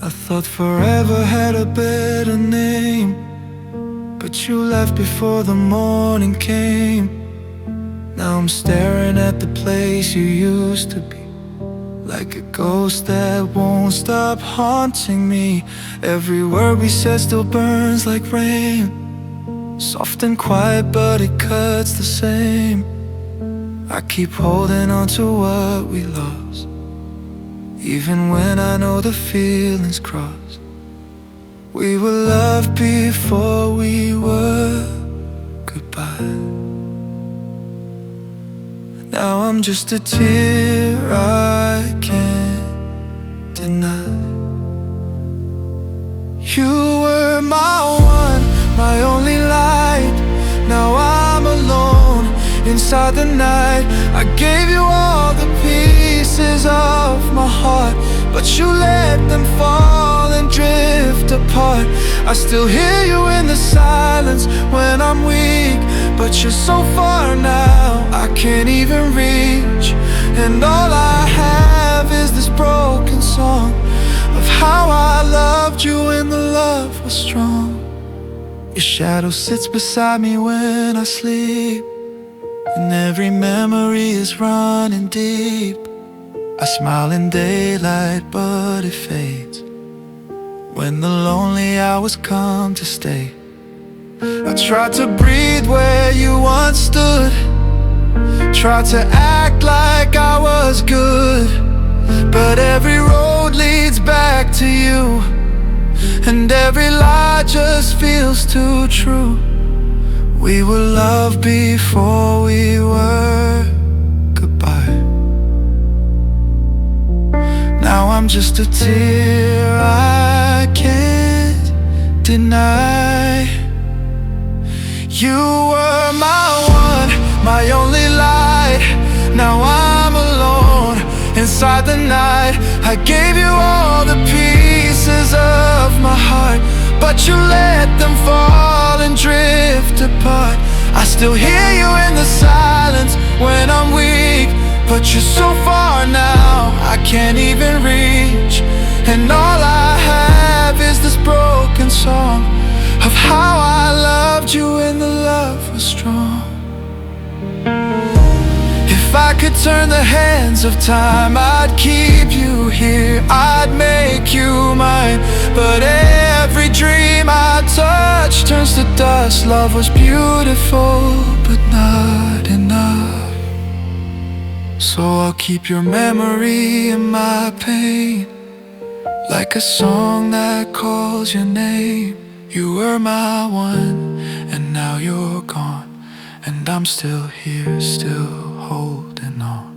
I thought forever had a better name, but you left before the morning came. Now I'm staring at the place you used to be, like a ghost that won't stop haunting me. Every word we said still burns like rain, soft and quiet but it cuts the same. I keep holding on to what we lost, even when I know the feeling's crossed. We were loved before we were goodbye. Now I'm just a tear I can't deny. You were my one, my only light. Now I'm alone inside the night. I gave you all the pieces of my heart, but you let them fall and drift apart. I still hear you in the silence when I'm weak, but you're so far now, I can't even reach. And all I have is this broken song of how I loved you when the love was strong. Your shadow sits beside me when I sleep, and every memory is running deep. I smile in daylight, but it fades when the lonely hours come to stay. I tried to breathe where you once stood, tried to act like I was good, but every road leads back to you, and every lie just feels too true. We were loved before we were goodbye. Now I'm just a tear I can't deny. You were my one, my only light. Now I'm alone inside the night. I gave you all the pieces of my heart, but you let them fall and drift apart. I still hear you in the silence when I'm weak, but you're so far now, I can't even reach. And all I have is this broken song of how I loved you when the love was strong. If I could turn the hands of time, I'd keep you here, I'd make you mine. But every dream I touch turns to dust. Love was beautiful, but not enough. So I'll keep your memory in my pain, like a song that calls your name. You were my one, and now you're gone, and I'm still here, still holding on.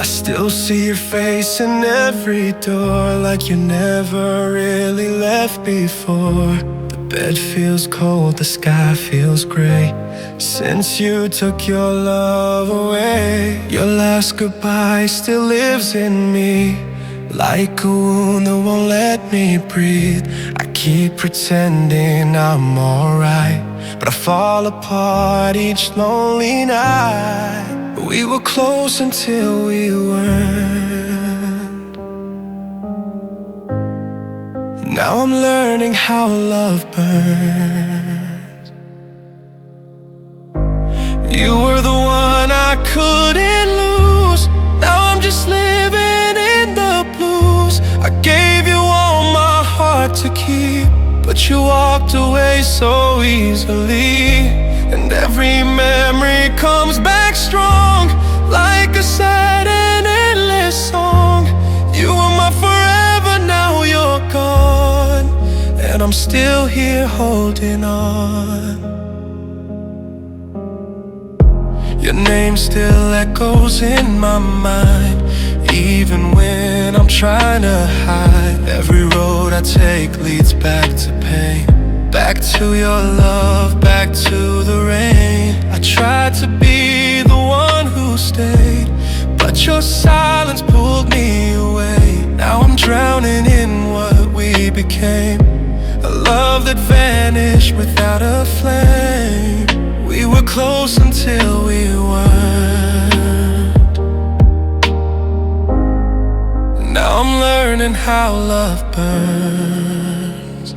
I still see your face in every door, like you never really left before. The bed feels cold, the sky feels gray, since you took your love away. Your last goodbye still lives in me, like a wound that won't let me breathe. I keep pretending I'm alright, but I fall apart each lonely night. We were close until we weren't. Now I'm learning how love burns. You were the one I couldn't lose. Now I'm just living in the blues. I gave you all my heart to keep, but you walked away so easily. And every memory comes back strong, like a sad and endless song. You were my forever, now you're gone, and I'm still here holding on. Your name still echoes in my mind, trying to hide. Every road I take leads back to pain. Back to your love, back to the rain. I tried to be the one who stayed, but your silence pulled me away. Now I'm drowning in what we became, a love that vanished without a flame. We were close until we weren't. Now I'm learning how love burns.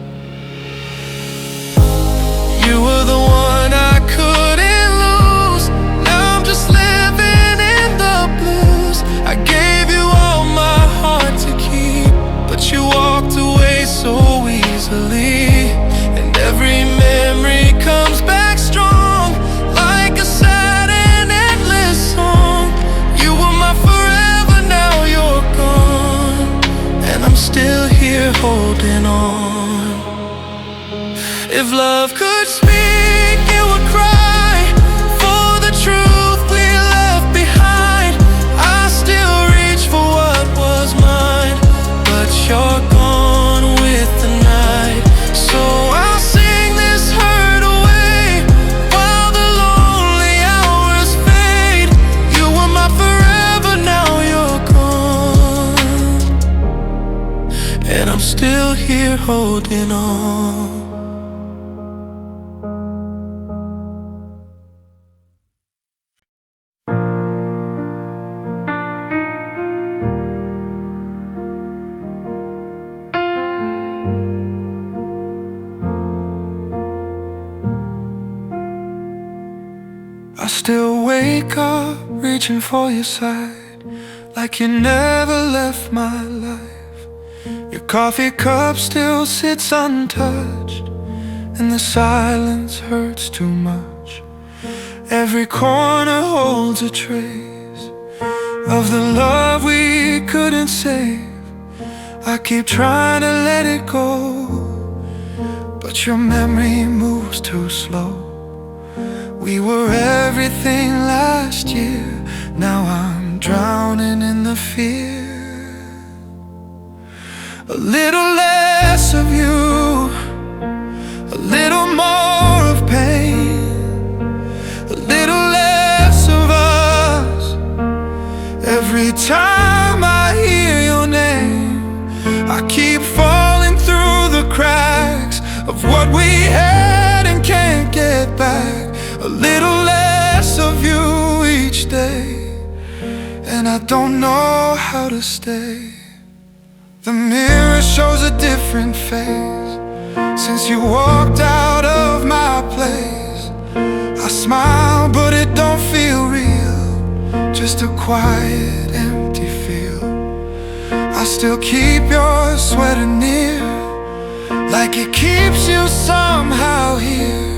You were the one I couldn't lose. Now I'm just living in the blues. I gave you all my heart to keep, but you walked away so easily. And every memory comes back strong, like a sad and endless song. You were my forever, now you're gone, and I'm still here holding on. If love could speak, it would cry for the truth we left behind. I still reach for what was mine, but you're gone with the night. So I'll sing this hurt away while the lonely hours fade. You were my forever, now you're gone, and I'm still here holding on. I still wake up reaching for your side, like you never left my life. Your coffee cup still sits untouched, and the silence hurts too much. Every corner holds a trace of the love we couldn't save. I keep trying to let it go, but your memory moves too slow. We were everything last year, now I'm drowning in the fear. A little less of you, a little more of pain, a little less of us. Every time I hear your name, I keep falling through the cracks of what we had and can't get back. A little less of you each day, and I don't know how to stay. The mirror shows a different face since you walked out of my place. I smile, but it don't feel real, just a quiet, empty feel. I still keep your sweater near, like it keeps you somehow here.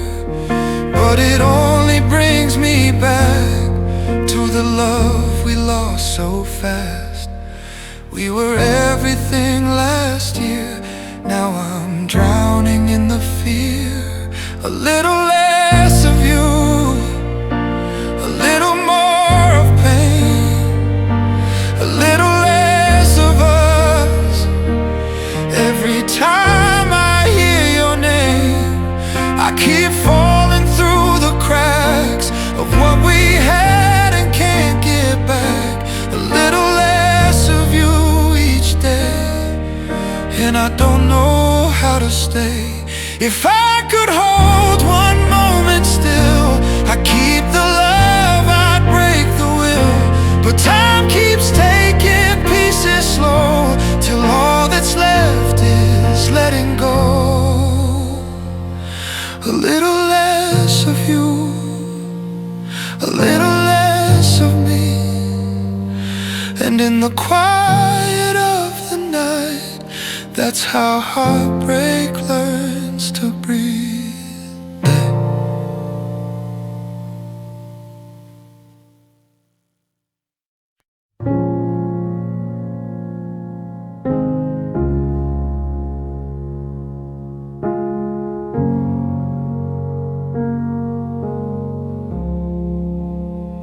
But it only brings me back to the love we lost so fast. We were everything last year, now I'm drowning in the fear. A little less of you, a little more of pain, a little less of us. Every time I hear your name, I keep falling through the cracks of what we had and can't get back. A little less of you each day, and I don't know how to stay. If I could hold one moment still, I'd keep the love, I'd break the will. But time keeps taking pieces slow, till all that's left is letting go. A little less of you, a little less of me, and in the quiet of the night, that's how heartbreak learns to breathe.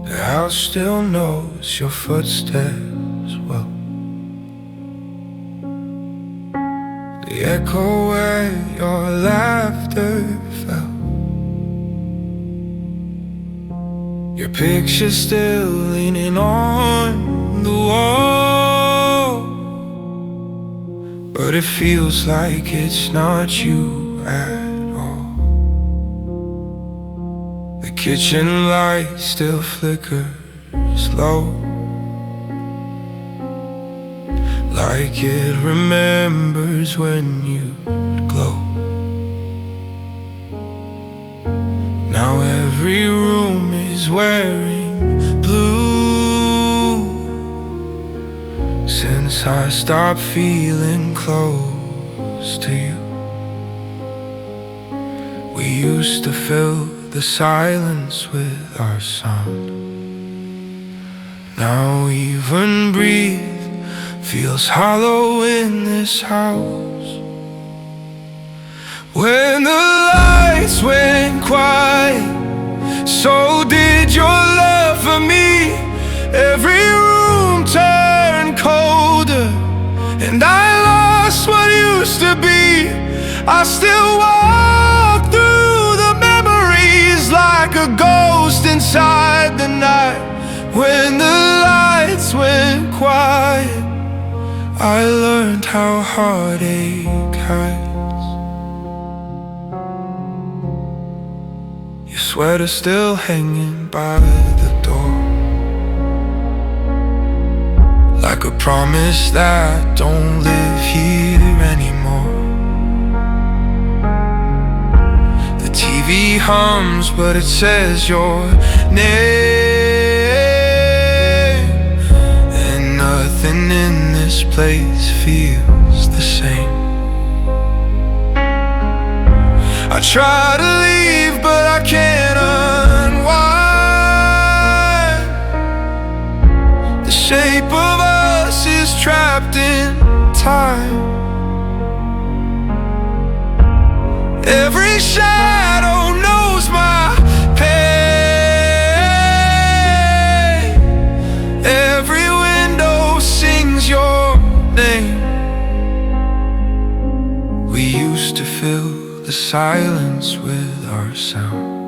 The house still knows your footsteps well. the echo where your laughter fell. Your picture still leaning on the wall, but it feels like it's not you at all. The kitchen light still flickers low, like it remembers when you'd glow. Now every room is wearing blue, since I stopped feeling close to you. We used to fill the silence with our sound. Now even breathe feels hollow in this house. When the lights went quiet, so did your love for me. Every room turned colder, and I lost what used to be. I still walk through the memories like a ghost inside the night. When the lights went quiet, I learned how heartache hides. Your sweater still hanging by the door, like a promise that don't live here anymore. The TV hums, but it says your name, and nothing in this place feels the same. I try to leave, but I can't unwind. The shape of us is trapped in time. Every shadow knows my pain. Every window sings your name. We used to fill the silence with our sound.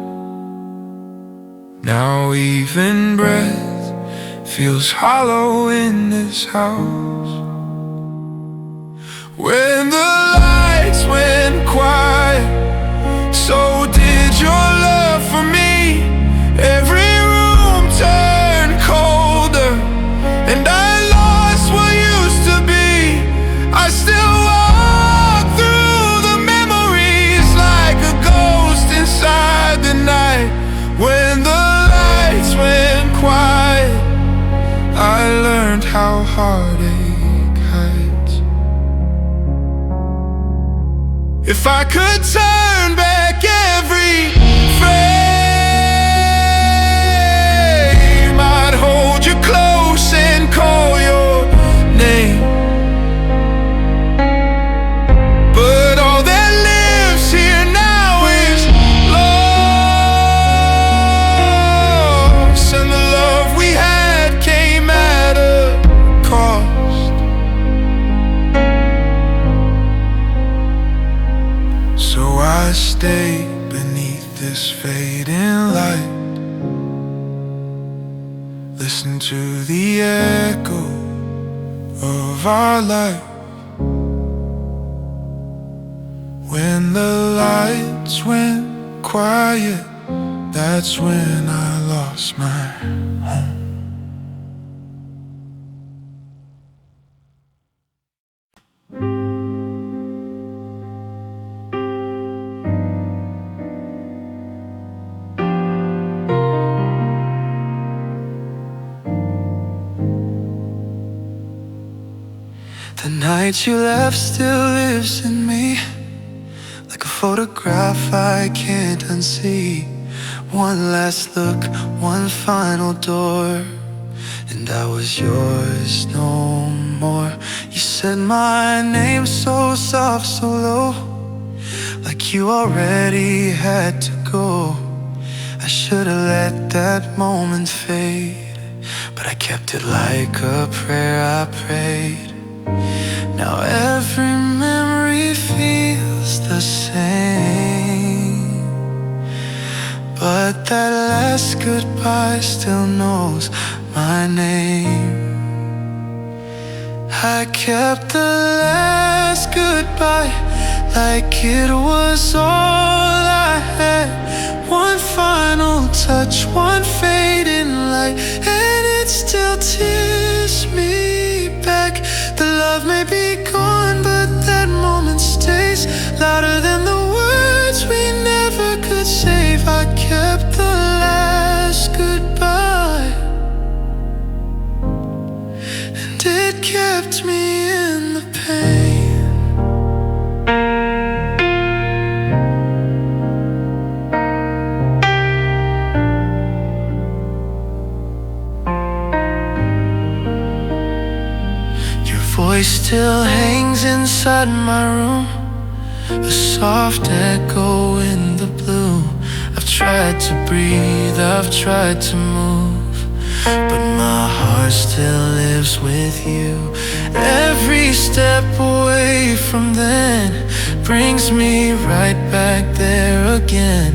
Now even breath feels hollow in this house. When the lights went quiet, so did your love for me. Every room turned colder, and I lost what used to be. I still walk through the memories like a ghost inside the night. When the lights went quiet, I learned how heartache hides. If I could turn back every frame, I'd hold you close and call your name. But all that lives here now is loss, and the love we had came at a cost. So I stay beneath this fading light, listen to the echo of our life. When the lights went quiet, that's when I lost my home. The night you left still lives in me, like a photograph I can't unsee. One last look, one final door, and I was yours no more. You said my name so soft, so low, like you already had to go. I should've let that moment fade, but I kept it like a prayer I prayed. Now every memory last goodbye still knows my name. I kept the last goodbye like it was all I had. One final touch, one fading light, and it still tears me back. The love may be gone, but that moment stays louder than the words we never could save. I kept the last goodbye, and it kept me in the pain. Voice still hangs inside my room, a soft echo in the blue. I've tried to breathe, I've tried to move, but my heart still lives with you. Every step away from then brings me right back there again.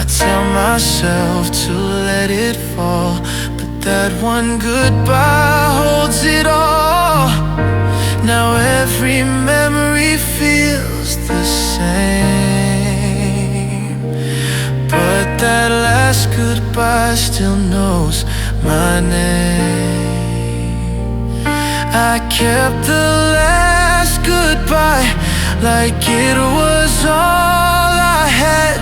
I tell myself to let it fall, but that one goodbye holds it all. Now every memory feels the same, but that last goodbye still knows my name. I kept the last goodbye like it was all I had.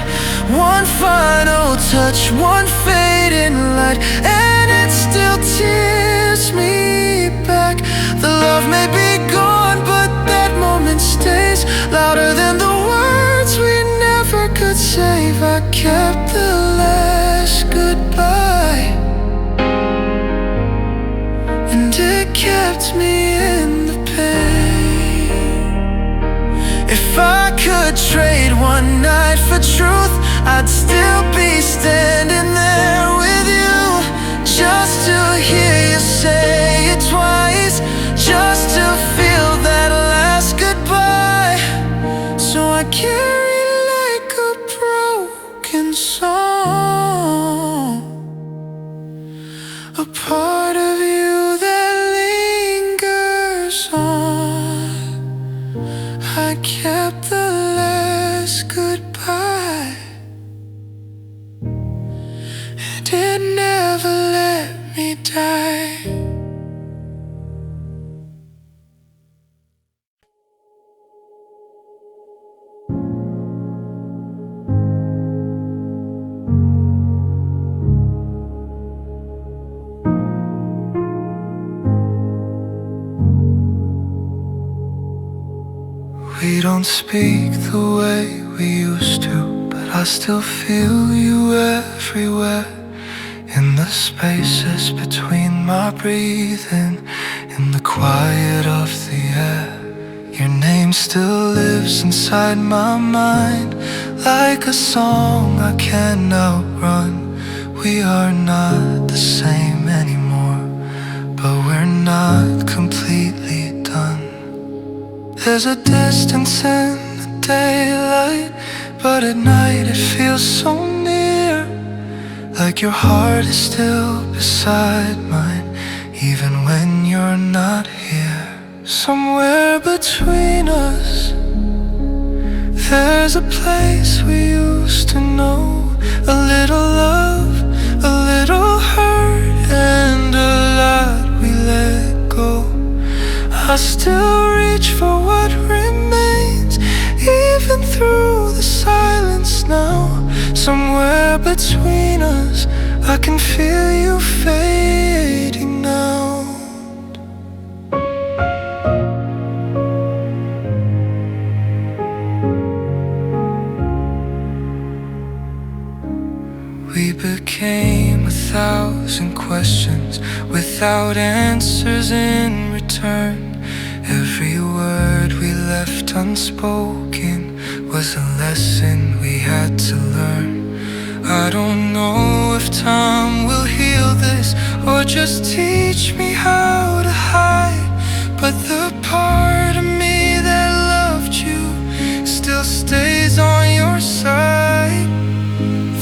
One final touch, one fading light, and it still tears me back. The love may be gone, but that moment stays louder than the words we never could save. I kept the last goodbye, and it kept me in the pain. If I could trade one night for truth, I'd still be standing there with you, just to hear you say it twice, just to feel that last goodbye. So I carry like a broken song, a part of you that lingers on. I kept the last goodbye, and it never let me die. We don't speak the way we used to, but I still feel you everywhere, in the spaces between my breathing, in the quiet of the air. Your name still lives inside my mind, like a song I can't outrun. We are not the same anymore, but we're not completely done. There's a distance in the daylight, but at night it feels so near, like your heart is still beside mine, even when you're not here. Somewhere between us, there's a place we used to know, a little love, a little hurt, and a lot we let go. I still reach for what remains, even through the silence now. Somewhere between us, I can feel you fading now. We became 1,000 questions without answers in return. Every word we left unspoken was a lesson we had to learn. I don't know if time will heal this or just teach me how to hide, but the part of me that loved you still stays on your side.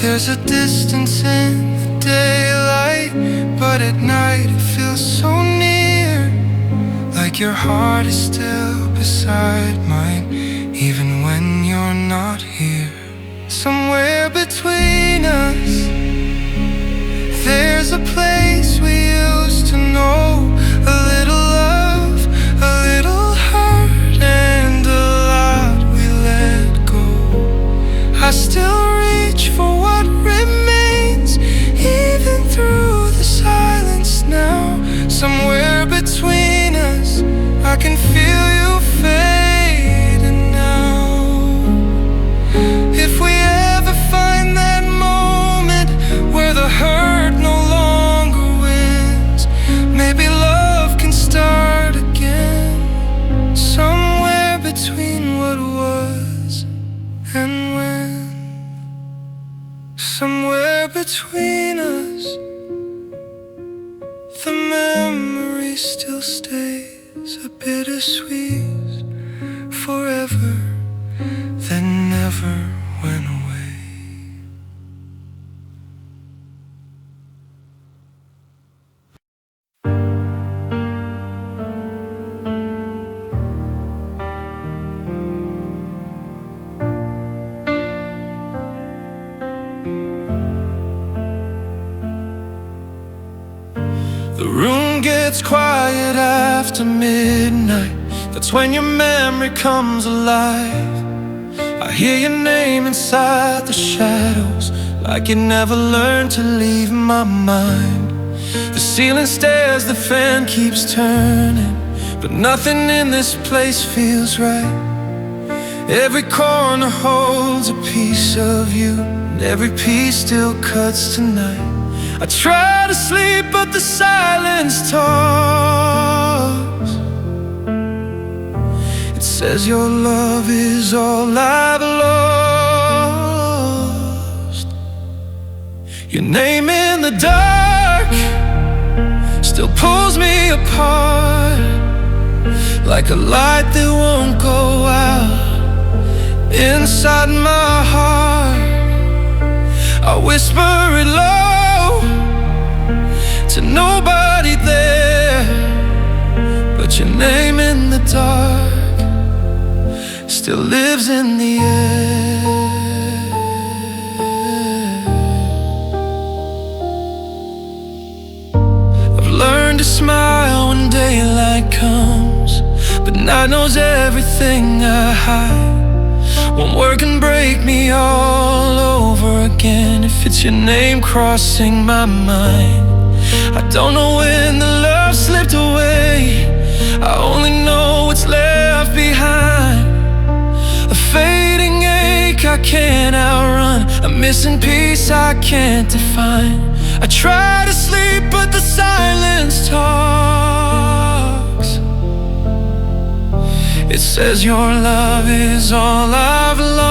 There's a distance in the but at night it feels so near, like your heart is still beside mine, even when you're not here. Somewhere between us, there's a place we used to know. A little love, a little hurt, and a lot we let go. I still reach for what remains, even through the silence now. Somewhere between us, I can feel you fading now. If we ever find that moment where the hurt no longer wins, maybe love can start again. Somewhere between what was and when. Somewhere between us, the memory still stays a bittersweet, forever, that never went away. The room gets quiet after midnight. That's when your memory comes alive. I hear your name inside the shadows, like you never learned to leave my mind. The ceiling stares, the fan keeps turning, but nothing in this place feels right. Every corner holds a piece of you, and every piece still cuts tonight. I try to sleep, but the silence talks. It says your love is all I've lost. Your name in the dark still pulls me apart, like a light that won't go out inside my heart. I whisper it low to nobody there, but your name in the dark still lives in the air. I've learned to smile when daylight comes, but night knows everything I hide. One word can break me all over again, if it's your name crossing my mind. I don't know when the love slipped away, I only know what's left behind. A fading ache I can't outrun, a missing piece I can't define. I try to sleep, but the silence talks. It says your love is all I've lost.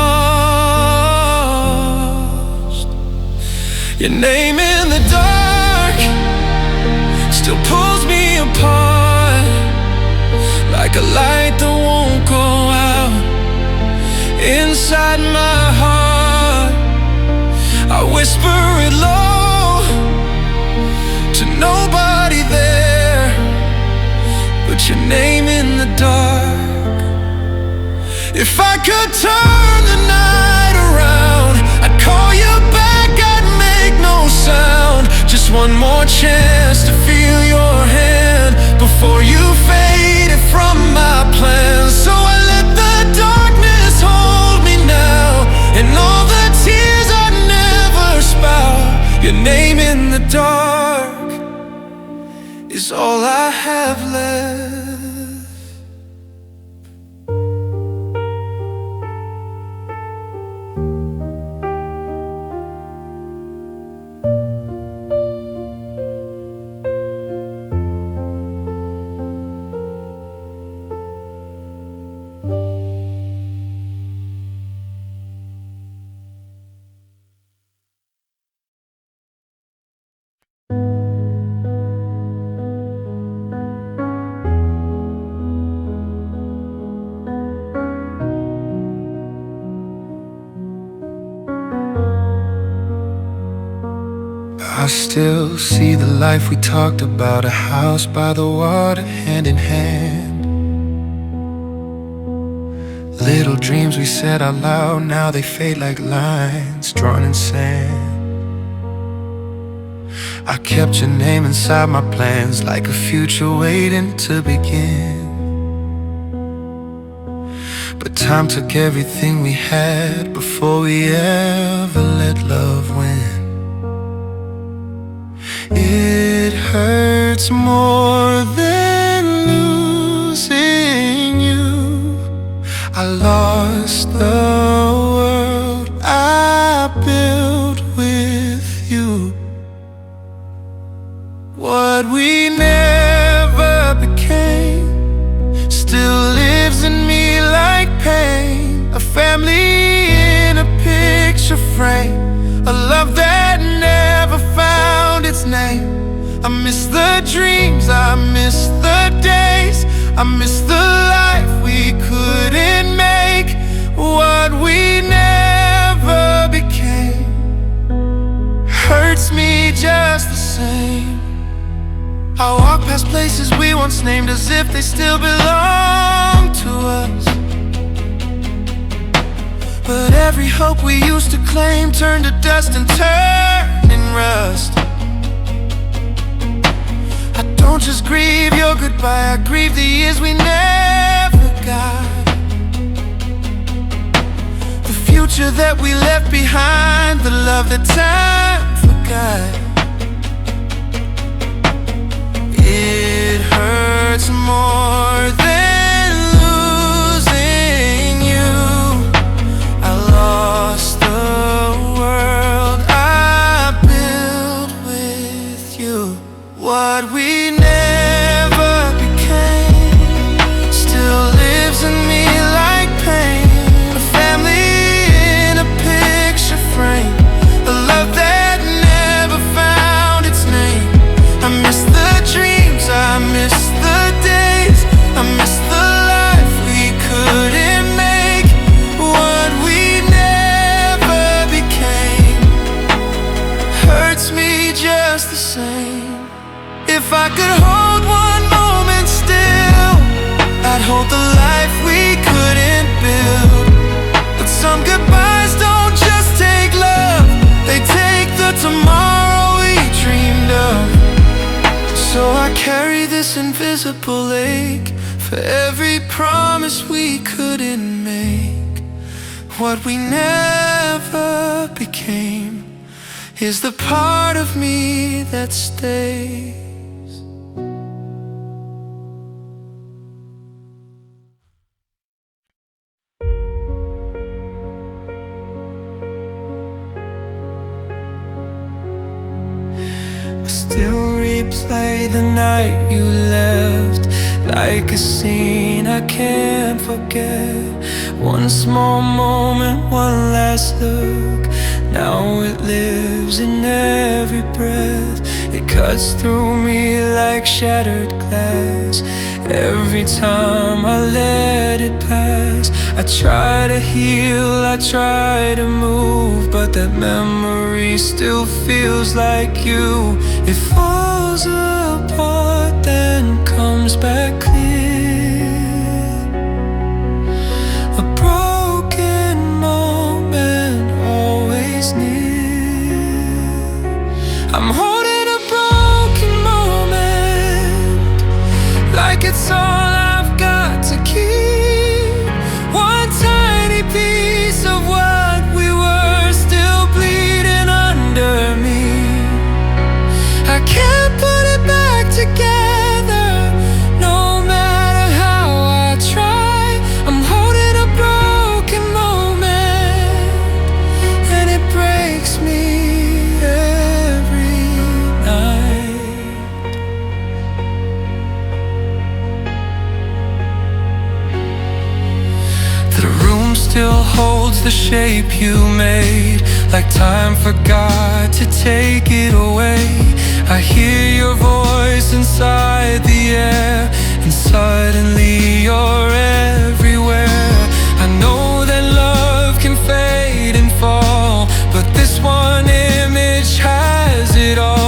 Your name in the dark still pulls me apart, like a light that won't go out inside my heart. I whisper it low to nobody there, but your name in the dark. If I could turn the night around, I'd call you back, I'd make no sound. Just one more chance to feel your hand before you faded from my plans. So I let the darkness hold me now, and all the tears I never spout. Your name in the dark is all I have left. I still see the life we talked about, a house by the water, hand in hand. Little dreams we said out loud, now they fade like lines drawn in sand. I kept your name inside my plans, like a future waiting to begin. But time took everything we had before we ever let love win. It hurts more than losing you. I lost the world I built with you. What we never became still lives in me like pain. A family in a picture frame, a love that never found its name. I miss the dreams, I miss the days, I miss the life we couldn't make. What we never became hurts me just the same. I walk past places we once named as if they still belong to us. But every hope we used to claim turned to dust and turned in rust. I don't just grieve your goodbye, I grieve the years we never got. The future that we left behind, the love that time forgot. It hurts more than losing you. I lost the world I built with you. What we never became still lives in me like pain. A family in a picture frame, a love that never found its name. I miss the dreams, I miss the days, I miss the life we couldn't make. What we never became hurts me just the same. If I could hold one moment still, I'd hold the life we couldn't build. But some goodbyes don't just take love, they take the tomorrow we dreamed of. So I carry this invisible ache for every promise we couldn't make. What we never became is the part of me that stays. Still replay the night you left, like a scene I can't forget. One small moment, one last look, now it lives in every breath. It cuts through me like shattered glass. Every time I let it pass, I try to heal, I try to move, but that memory still feels like you. It falls apart, then comes back clear. A broken moment, always near. I'm holding a broken moment, like it's all I've got to keep. One tiny piece of what we were still bleeding under me. I can't put it back together, no matter how I try. I'm holding a broken moment, and it breaks me every night. The room still holds the shape you made, like time forgot to take it away. I hear your voice inside the air, and suddenly you're everywhere. I know that love can fade and fall, but this one image has it all.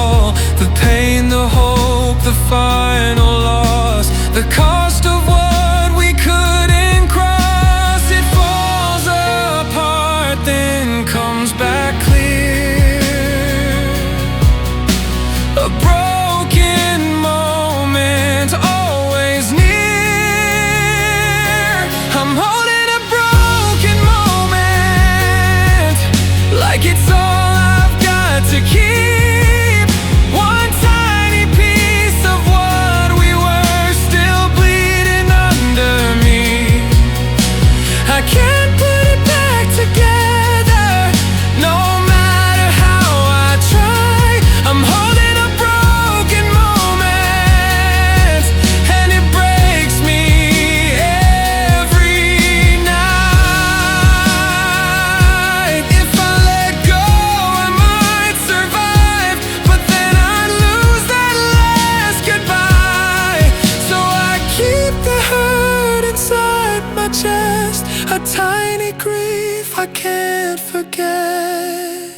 tiny grief I can't forget,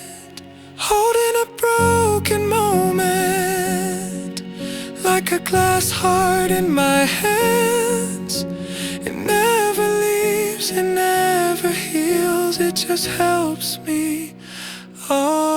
holding a broken moment like a glass heart in my hands. It never leaves, it never heals, it just helps me understand.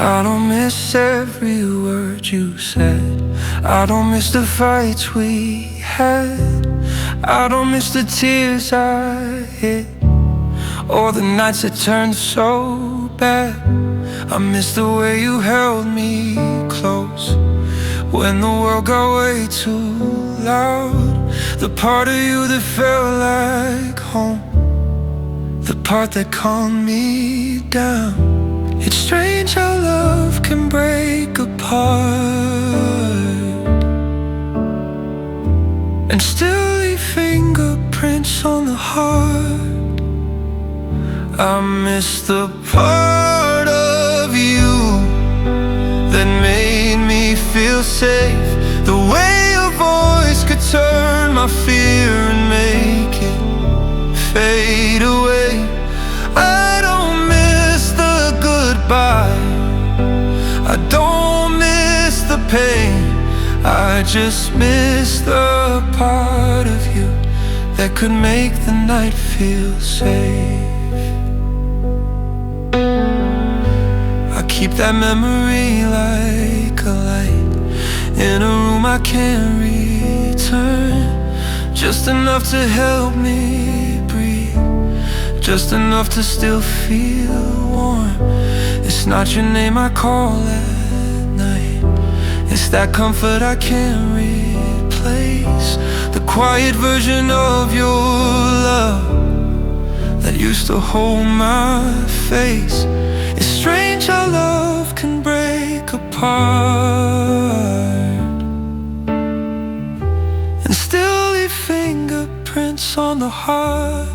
I don't miss every word you said, I don't miss the fights we had, I don't miss the tears I hid, or the nights that turned so bad. I miss the way you held me close when the world got way too loud, the part of you that felt like home, the part that calmed me down. It's strange how love can break apart and still leave fingerprints on the heart. I miss the part of you that made me feel safe, the way your voice could turn my fear and make it fade away. I don't miss the goodbye, I don't miss the pain, I just miss the part of you that could make the night feel safe. I keep that memory like a light in a room I can't return, just enough to help me breathe, just enough to still feel warm. It's not your name I call at night, it's that comfort I can't replace, the quiet version of your love that used to hold my face. It's strange how love can break apart and still leave fingerprints on the heart.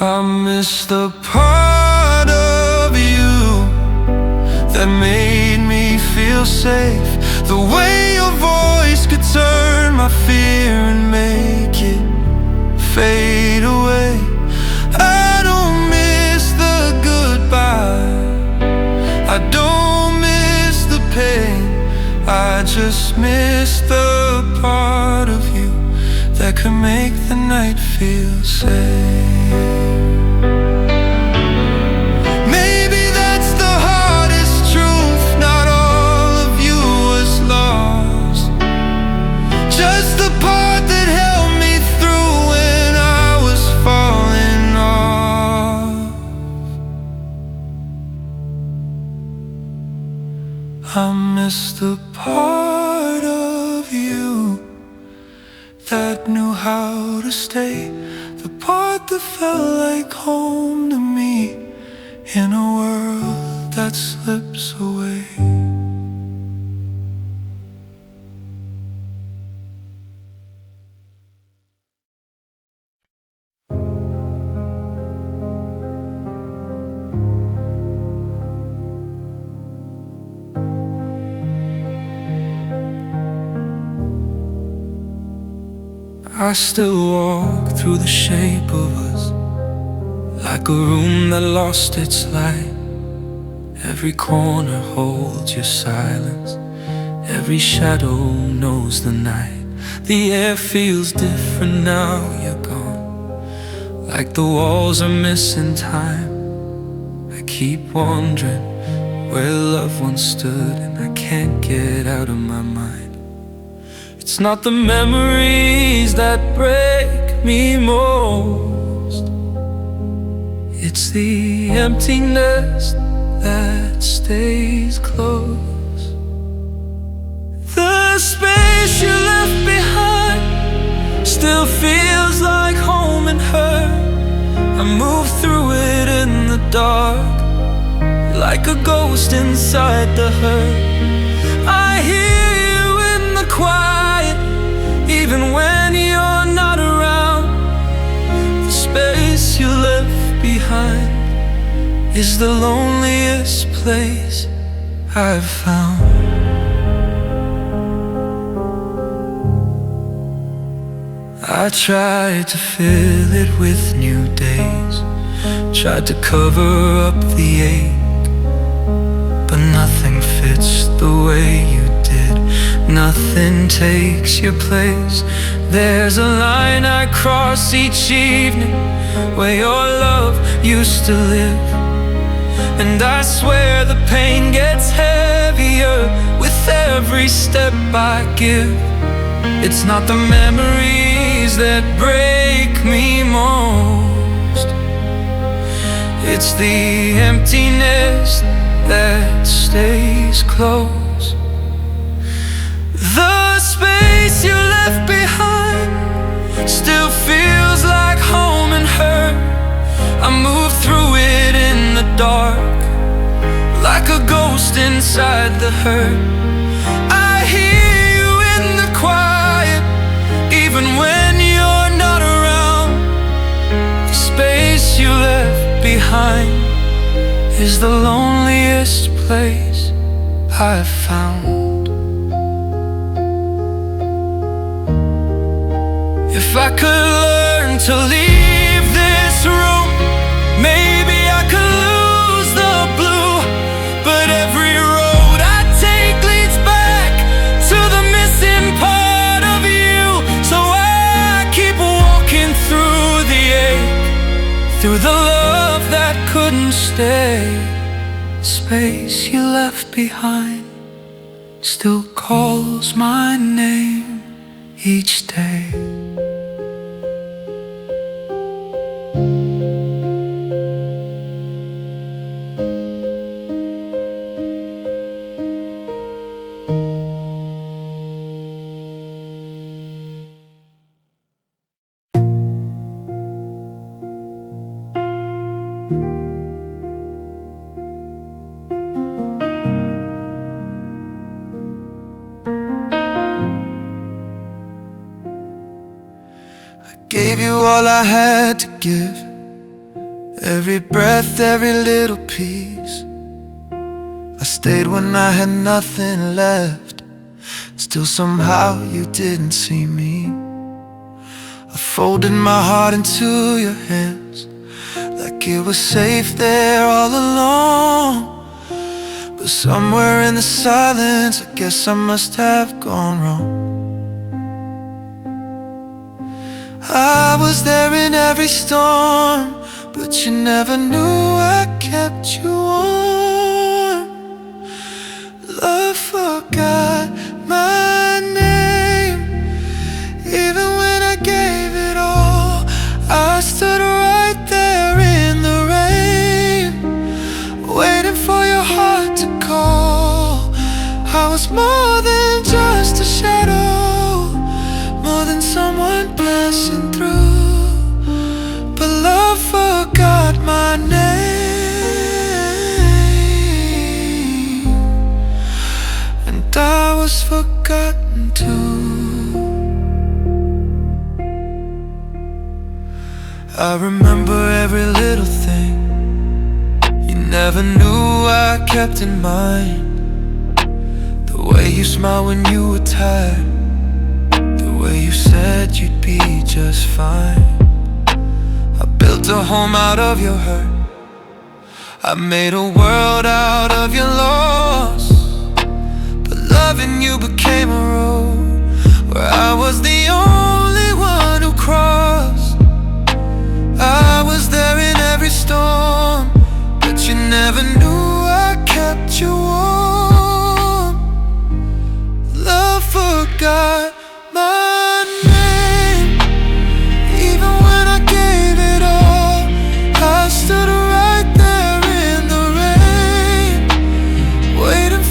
I miss the part of you that made me feel safe, the way your voice could turn my fear and make it fade away. I don't miss the goodbye, I don't miss the pain, I just miss the part of you that could make the night feel safe. Maybe that's the hardest truth, not all of you was lost, just the part that held me through when I was falling off. I miss the part of you that knew how to stay, the part that felt like home to me in a world that slips away. I still walk through the shape of us, like a room that lost its light. Every corner holds your silence, every shadow knows the night. The air feels different now you're gone, like the walls are missing time. I keep wondering where love once stood, and I can't get out of my mind. It's not the memories that break me most, it's the emptiness that stays close. The space you left behind still feels like home and hurt. I move through it in the dark, like a ghost inside the hurt. I hear you in the is the loneliest place I've found. I tried to fill it with new days, tried to cover up the ache, but nothing fits the way you did. Nothing takes your place. There's a line I cross each evening where your love used to live, and I swear the pain gets heavier with every step I give. It's not the memories that break me most, it's the emptiness that stays close. The space you left behind still feels like home and hurt. I move through it in the dark, like a ghost inside the hurt. I hear you in the quiet, even when you're not around. The space you left behind is the loneliest place I've found. If I could learn to leave this room, maybe I could lose the blue. But every road I take leads back to the missing part of you. So I keep walking through the ache, through the love that couldn't stay. Space you left behind still calls my name each day. Gave you all I had to give, every breath, every little piece. I stayed when I had nothing left, still somehow you didn't see me. I folded my heart into your hands, like it was safe there all along. But somewhere in the silence, I guess I must have gone wrong. I was there in every storm, but you never knew I kept you warm. Love forgot my name, even when I gave it all. I stood right there in the rain, waiting for your heart to call. I was more than just a shadow, more than someone passing through. But love forgot my name, and I was forgotten too. I remember every little thing you never knew I kept in mind. The way you smiled when you were tired, the way you said you'd be just fine. I built a home out of your hurt, I made a world out of your loss. But loving you became a road where I was the only one who crossed. I was there in every storm, but you never knew I kept you warm. Love forgot my name, even when I gave it all. I stood right there in the rain, waiting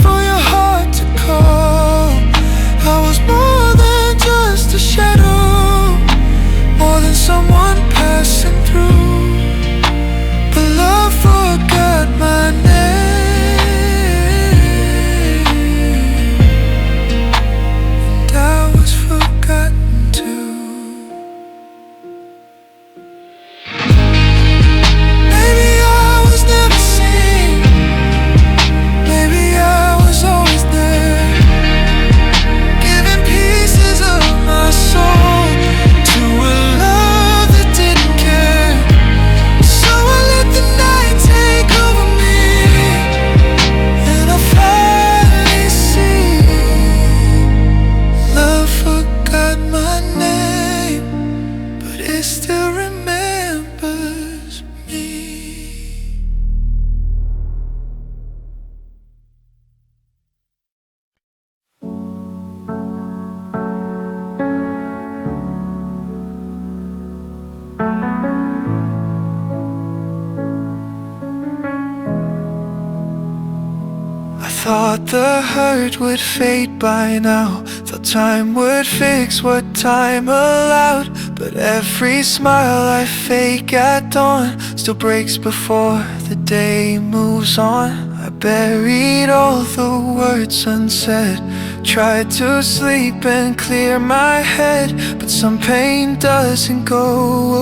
thought the hurt would fade by now, thought time would fix what time allowed. But every smile I fake at dawn still breaks before the day moves on. I buried all the words unsaid, tried to sleep and clear my head, but some pain doesn't go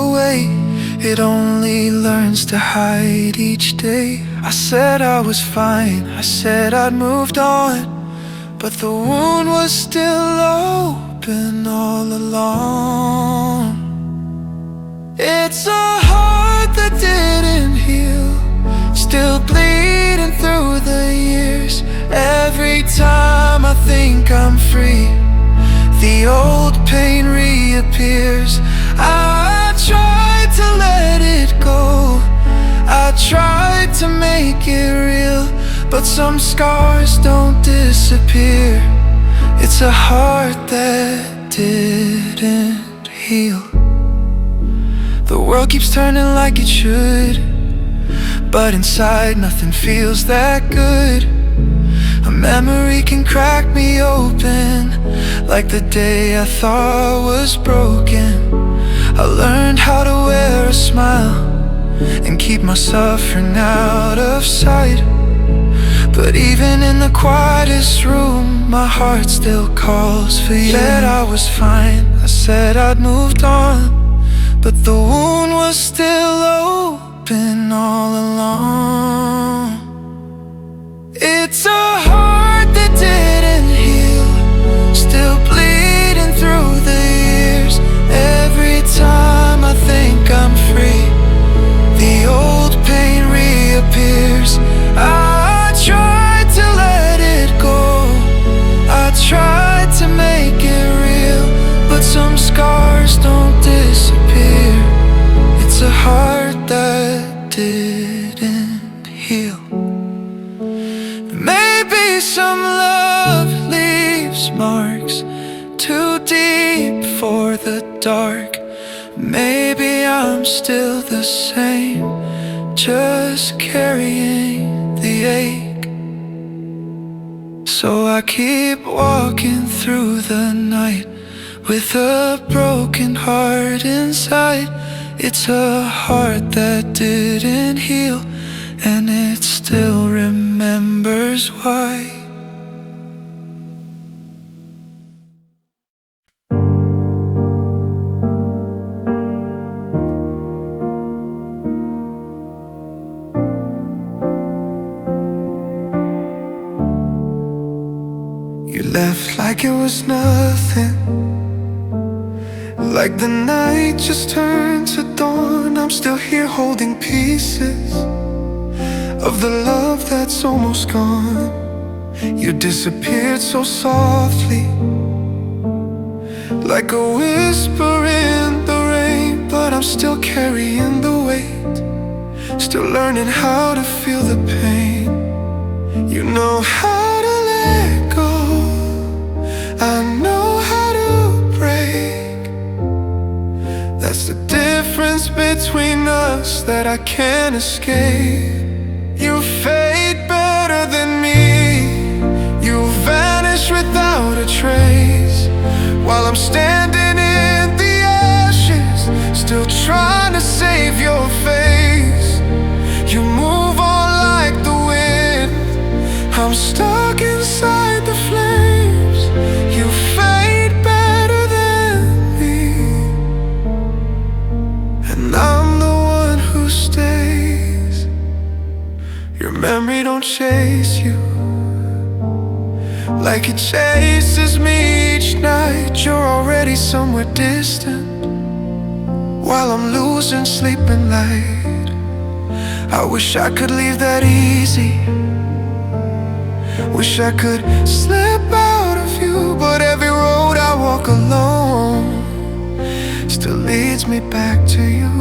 away, it only learns to hide each day. I said I was fine, I said I'd moved on, but the wound was still open all along. It's a heart that didn't heal, still bleeding through the years. Every time I think I'm free, the old pain reappears. I tried to let it go, I tried to make it real, but some scars don't disappear. It's a heart that didn't heal. The world keeps turning like it should, but inside nothing feels that good. A memory can crack me open, like the day I thought was broken. I learned how to wear a smile and keep my suffering out of sight. But even in the quietest room, my heart still calls for you. I said I was fine, I said I'd moved on, but the wound was still open all along. It's a heart that didn't heal, still bleeding through the years. Every time I think I'm free, the old pain reappears. I tried to let it go, I tried to make it real, but some scars don't disappear. It's a heart that didn't heal. Maybe some love leaves marks too deep for the dark. Maybe I'm still the same, just carrying the ache. So I keep walking through the night with a broken heart inside. It's a heart that didn't heal, and it still remembers why. You left like it was nothing, like the night just turned to dawn. I'm still here holding pieces of the love that's almost gone. You disappeared so softly, like a whisper in the rain. But I'm still carrying the weight, still learning how to feel the pain. You know how to let go, I know how to break. That's the difference between us that I can't escape. You fade better than me, you vanish without a trace, while I'm standing in the ashes, still trying to save your face. You move on like the wind, I'm stuck inside the flames. You fade better than me, and I'm the one who stays. Your memory don't chase you like it chases me each night. You're already somewhere distant, while I'm losing sleep at night. I wish I could leave that easy, wish I could slip out of you, but every road I walk alone still leads me back to you.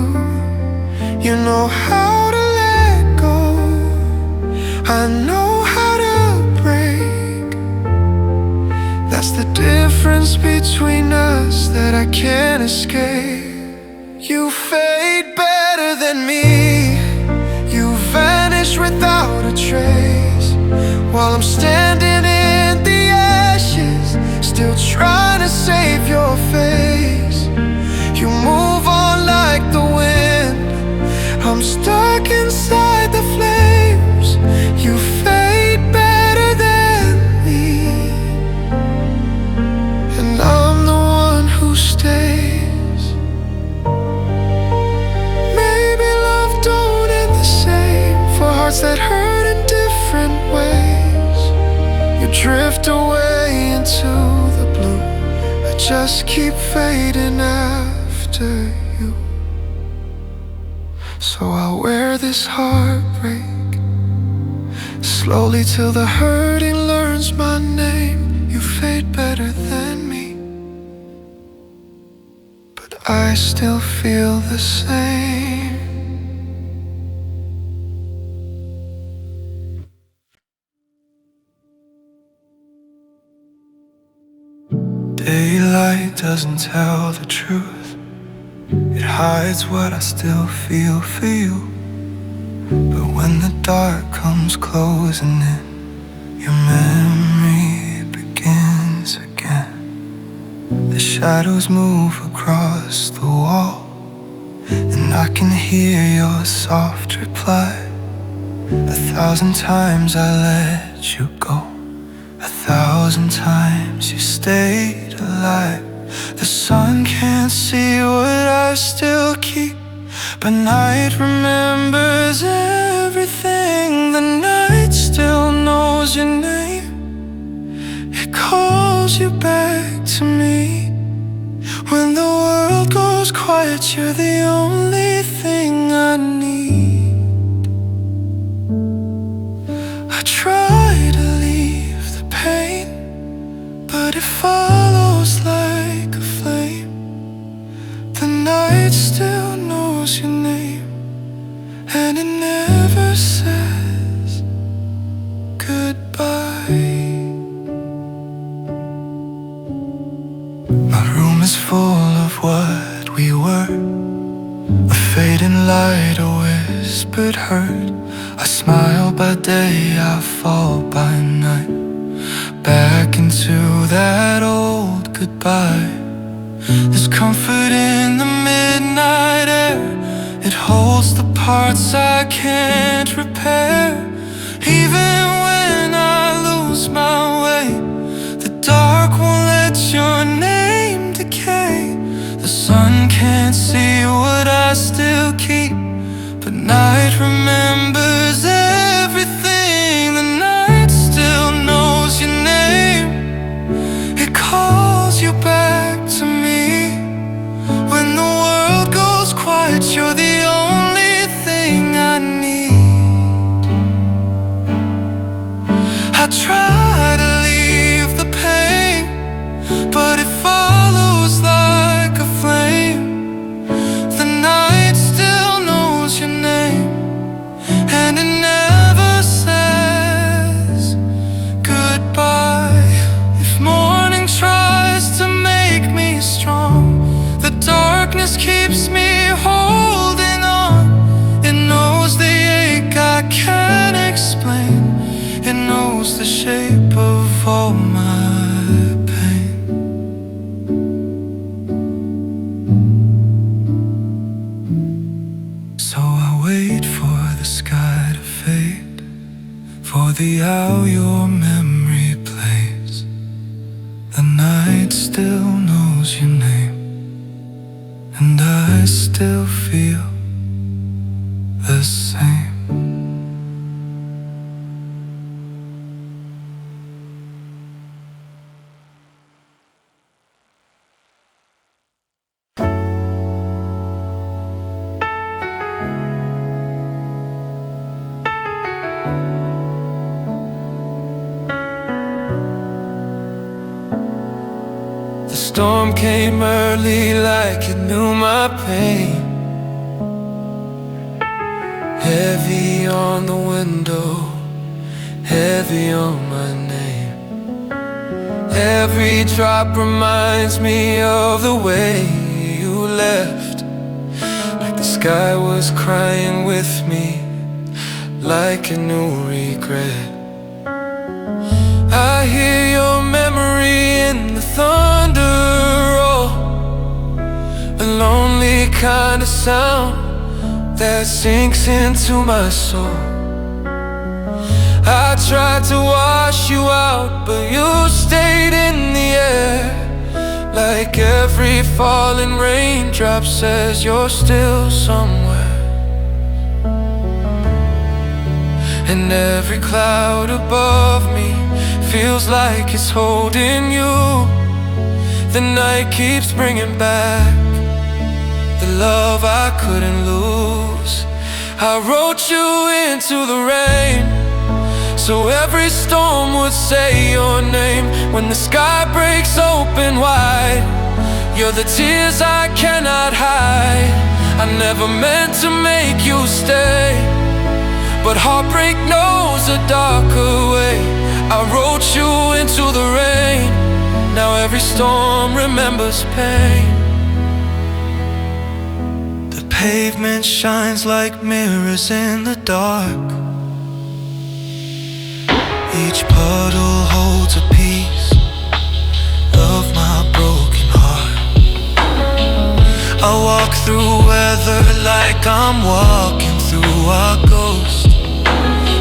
You know how to let go, I know how to break. That's the difference between us that I can't escape. You fade better than me, you vanish without a trace, while I'm standing in the ashes, still trying to save your face. You move on like the wind, I'm stuck inside the flames. You fade better than me, and I'm the one who stays. Maybe love don't end the same for hearts that hurt in different ways. You drift away into the blue, I just keep fading after you. So I'll wear this heartbreak slowly till the hurting learns my name. You fade better than me, but I still feel the same. Daylight doesn't tell the truth, it hides what I still feel for you. But when the dark comes closing in, your memory begins again. The shadows move across the wall, and I can hear your soft reply. 1,000 times I let you go, 1,000 times you stayed alive. The sun can't see what I still keep, but night remembers everything. The night still knows your name, it calls you back to me. When the world goes quiet, you're the only thing I need. I try to leave the pain, but it follows like a flame. The night still knows your name, and it never says goodbye. My room is full of what we were, a fading light, a whispered hurt. I smile by day, I fall by night, back into that old goodbye. There's comfort in the midnight air, it holds the parts I can't repair. Even when I lose my way, the dark won't let your name decay. The sun can't see what I still keep, but night remembers everything. The night still knows your name, it calls you back to me. When the world goes quiet, you're the only thing I need. I try to leave the pain, but it follows like a flame. The night still knows your name, and it never says goodbye. If morning tries to make me strong, the darkness keeps me holding on. It knows the ache I can't explain, it knows the shape of all my pain. So I wait for the sky to fade, for the hour your memory plays. The night still knows your name, and I still feel the same. The storm came early like it knew my pain, heavy on the window, heavy on my name. Every drop reminds me of the way you left, like the sky was crying with me, like a new regret. I hear your memory in the thunder roll, a lonely kind of sound that sinks into my soul. I tried to wash you out, but you stayed in the air. Like every falling raindrop says you're still somewhere. And every cloud above me feels like it's holding you. The night keeps bringing back the love I couldn't lose. I wrote you into the rain, so every storm would say your name. When the sky breaks open wide, you're the tears I cannot hide. I never meant to make you stay, but heartbreak knows a darker way. I wrote you into the rain, now every storm remembers pain. The pavement shines like mirrors in the dark. Each puddle holds a piece of my broken heart. I walk through weather like I'm walking through a ghost,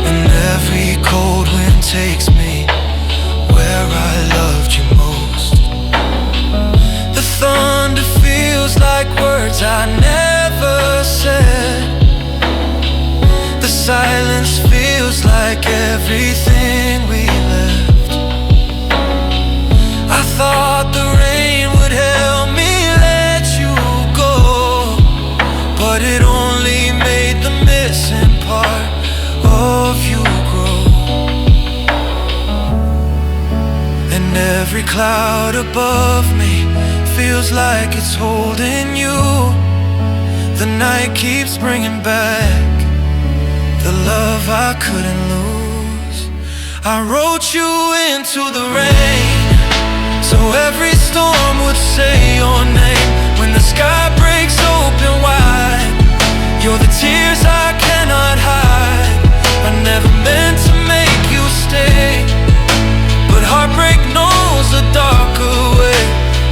and every cold wind takes me where I loved you most. The thunder feels like words I never said. The silence feels like everything we left. I thought the rain would help me let you go, but it only made the missing part of you grow. And every cloud above me feels like it's holding you. The night keeps bringing back the love I couldn't lose. I wrote you into the rain, so every storm would say your name. When the sky breaks open wide, you're the tears I cannot hide. I never meant to make you stay, but heartbreak knows a darker way.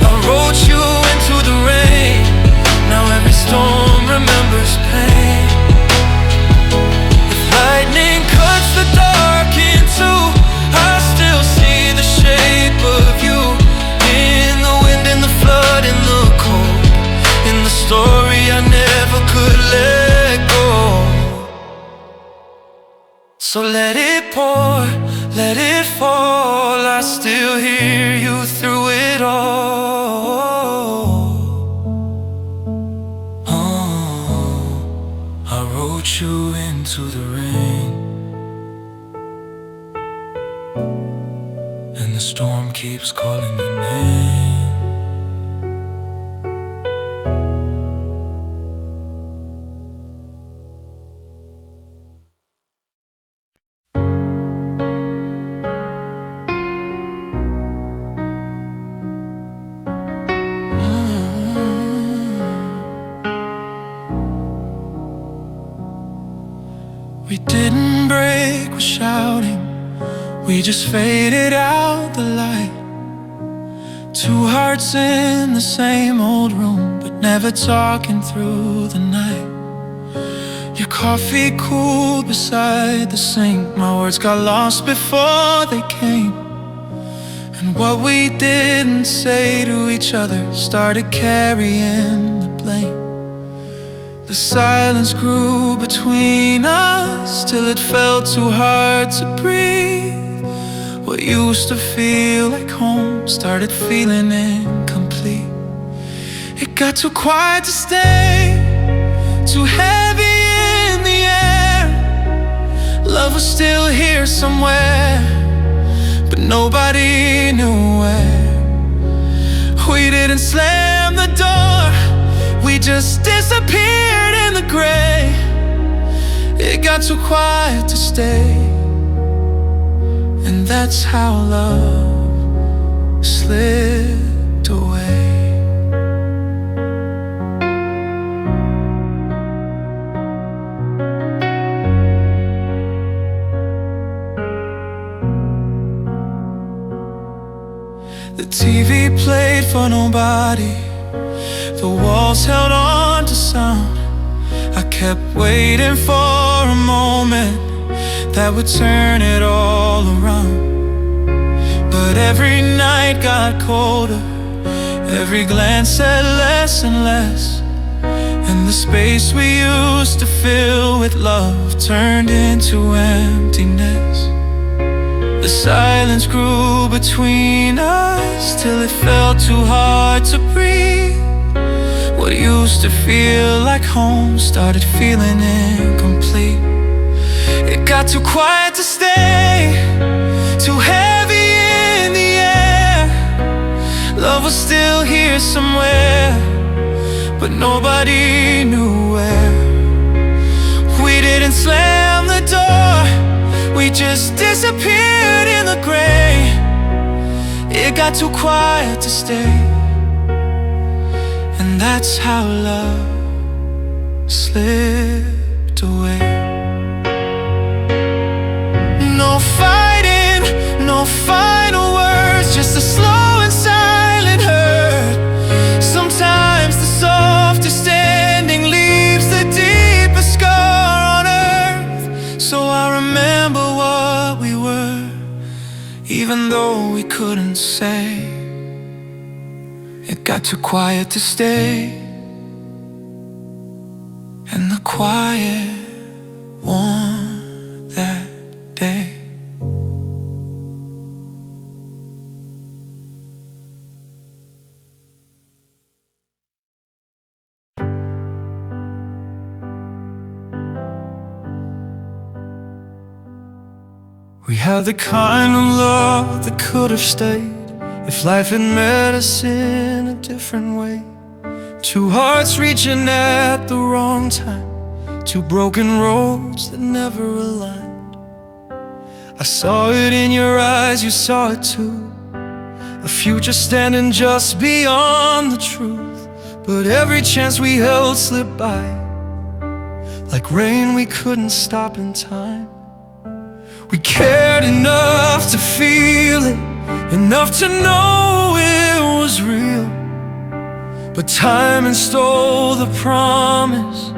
I wrote you into the rain, now every storm remembers pain. Lightning cuts the dark in two, I still see the shape of you. In the wind, in the flood, in the cold, in the story I never could let go. So let it pour, let it fall, I still hear you through it all. I wrote you into the rain, and the storm keeps calling your name. We didn't break with shouting, we just faded out the light. Two hearts in the same old room, but never talking through the night. Your coffee cooled beside the sink, my words got lost before they came. And what we didn't say to each other started carrying the blame. The silence grew between us till it felt too hard to breathe. What used to feel like home started feeling incomplete. It got too quiet to stay, too heavy in the air. Love was still here somewhere, but nobody knew where. We didn't slam the door, we just disappeared in the gray. It got too quiet to stay, and that's how love slipped away. The TV played for nobody, the walls held on to sound. I kept waiting for a moment that would turn it all around. But every night got colder, every glance said less and less, and the space we used to fill with love turned into emptiness. The silence grew between us till it felt too hard to breathe. What used to feel like home started feeling incomplete. It got too quiet to stay, too heavy in the air. Love was still here somewhere, but nobody knew where. We didn't slam the door, we just disappeared in the gray. It got too quiet to stay, and that's how love slipped away. No fighting, no final words, just a slow and silent hurt. Sometimes the softest ending leaves the deepest scar on earth. So I remember what we were, even though we couldn't say. It got too quiet to stay, and the quiet won that day. We had the kind of love that could have stayed if life had met us in a different way. Two hearts reaching at the wrong time, two broken roads that never aligned. I saw it in your eyes, you saw it too, a future standing just beyond the truth. But every chance we held slipped by, like rain we couldn't stop in time. We cared enough to feel it, enough to know it was real. But timing stole the promise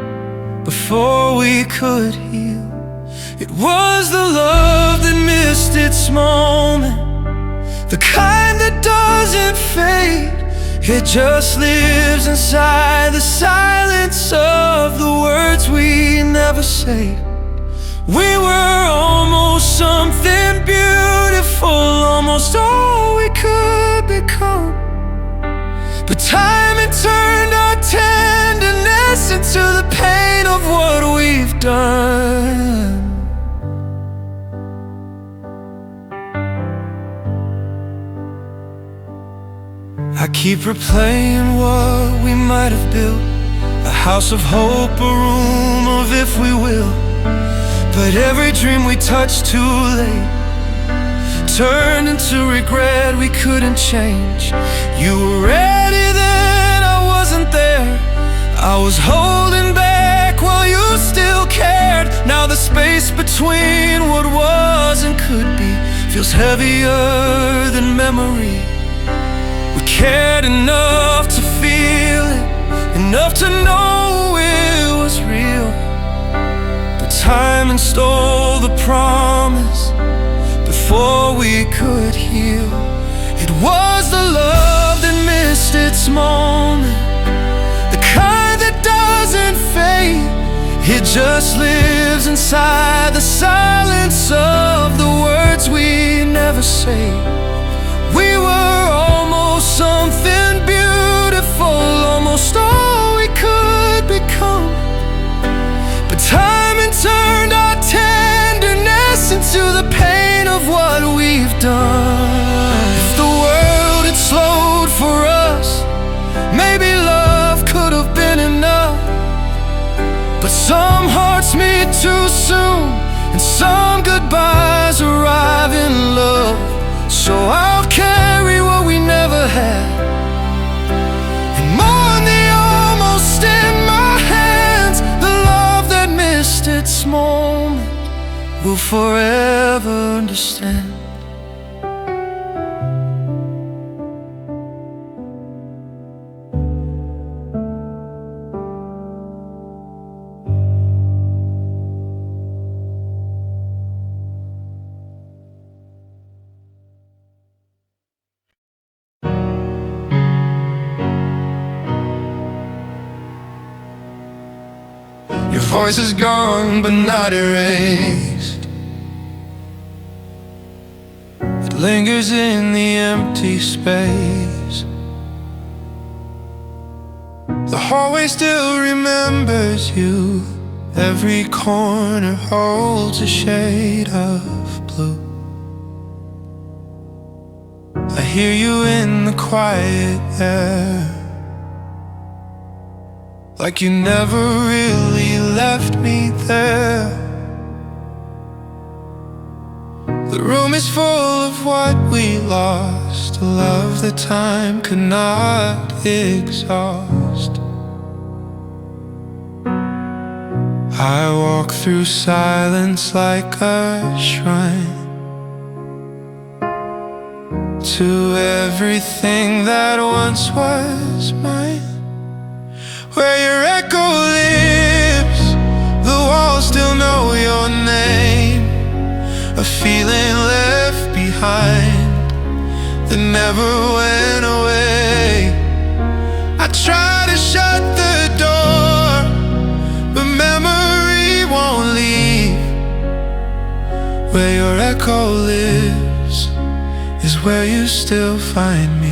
before we could heal. It was the love that missed its moment, the kind that doesn't fade. It just lives inside the silence of the words we never say. We were almost something beautiful, almost all we could become. But timing turned our tenderness into the pain of what we've done. I keep replaying what we might have built, a house of hope, a room of if we will. But every dream we touched too late turned into regret we couldn't change. You were ready then, I wasn't there. I was holding back while you still cared. Now the space between what was and could be feels heavier than memory. We cared enough to feel it, enough to know it was real. Time stole the promise before we could heal. It was the love that missed its moment, the kind that doesn't fade. It just lives inside the silence of the words we never say. We were almost something beautiful, almost all we could become. But timing turned our tenderness into the pain of what we've done. If the world had slowed for us, maybe love could have been enough. But some hearts meet too soon, and some goodbyes arrive in love. So I'll carry what we never had, and mourn the almost in my hands. The love that missed its moment will forever understand. voice is gone but not erased. It lingers in the empty space. The hallway still remembers you. Every corner holds a shade of blue. I hear you in the quiet air, like you never really left me there. The room is full of what we lost, a love that time could not exhaust. I walk through silence like a shrine to everything that once was mine. Where your echo lives, the walls still know your name. A feeling left behind that never went away. I try to shut the door, but memory won't leave. Where your echo lives is where you still find me.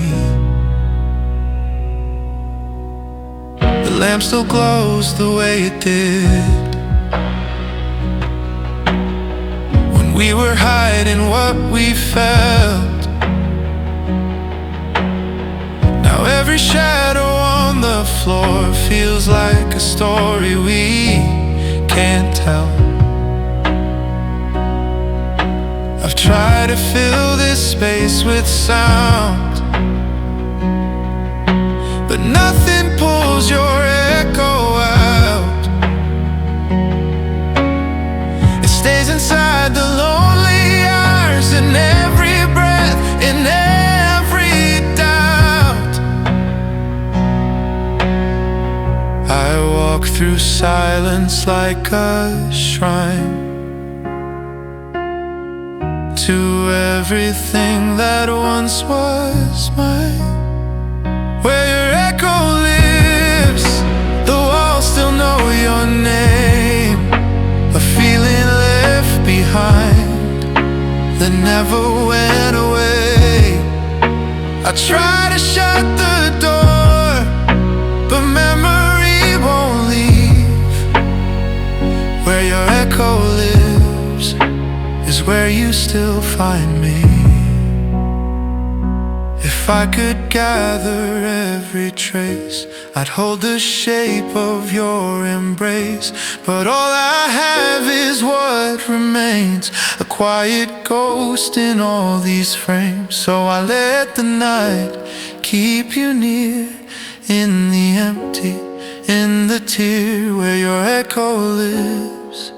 The lamp still glows the way it did when we were hiding what we felt. Now every shadow on the floor feels like a story we can't tell. I've tried to fill this space with sound, but nothing pulls your echo out. It stays inside the lonely hours, in every breath, in every doubt. I walk through silence like a shrine to everything that once was mine. Where your echo lives, the walls still know your name. A feeling left behind that never went away. I try to shut the door, but memory won't leave. Where your echo lives is where you still find me. If I could gather every trace, I'd hold the shape of your embrace. But all I have is what remains, a quiet ghost in all these frames. So I let the night keep you near, in the empty, in the tear. Where your echo lives,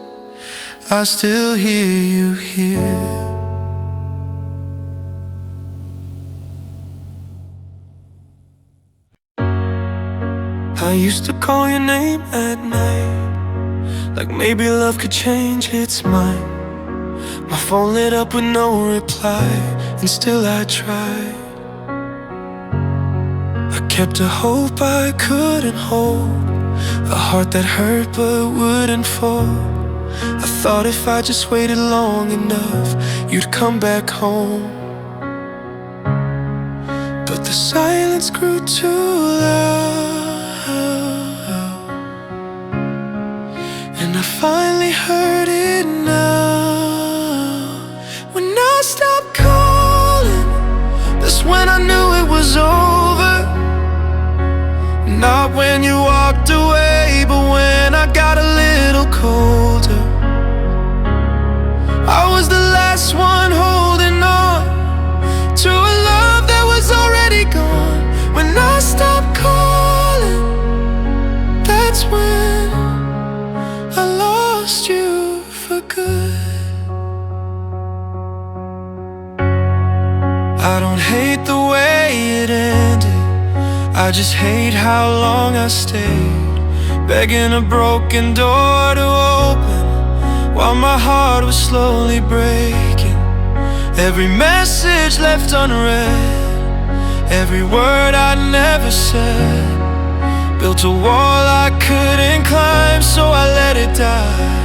I still hear you here. I used to call your name at night, like maybe love could change its mind. My phone lit up with no reply, and still I tried. I kept a hope I couldn't hold, a heart that hurt but wouldn't fall. I thought if I just waited long enough, you'd come back home. But the silence grew too loud, and I finally heard it now. When I stopped calling, that's when I knew it was over. Not when you walked away, but when I got a little colder. I was the last one holding on to a love that was already gone. When I stopped calling, that's when I lost you for good. I don't hate the way it ended, I just hate how long I stayed, begging a broken door to open, while my heart was slowly breaking. Every message left unread, every word I never said. Built a wall I couldn't climb, so I let it die.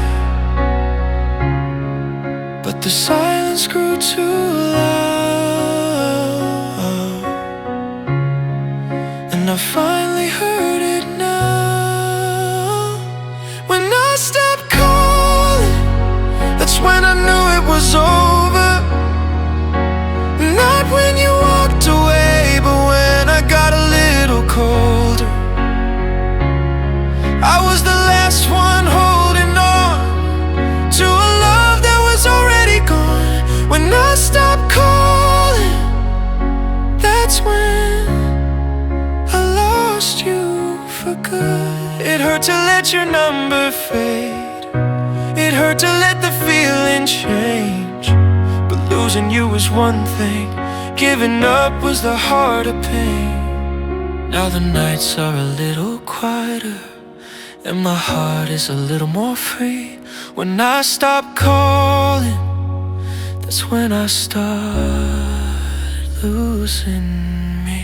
But the silence grew too loud, and I finally heard it now. When I stopped calling, that's when I knew it was over. Not when you walked away, but when I got a little colder. I was the last one holding on to a love that was already gone. When I stopped calling, that's when I lost you for good. It hurt to let your number fade. It hurt to let the feeling change. But losing you was one thing, giving up was the harder pain. Now the nights are a little quieter, and my heart is a little more free. When I stop calling, that's when I start losing me.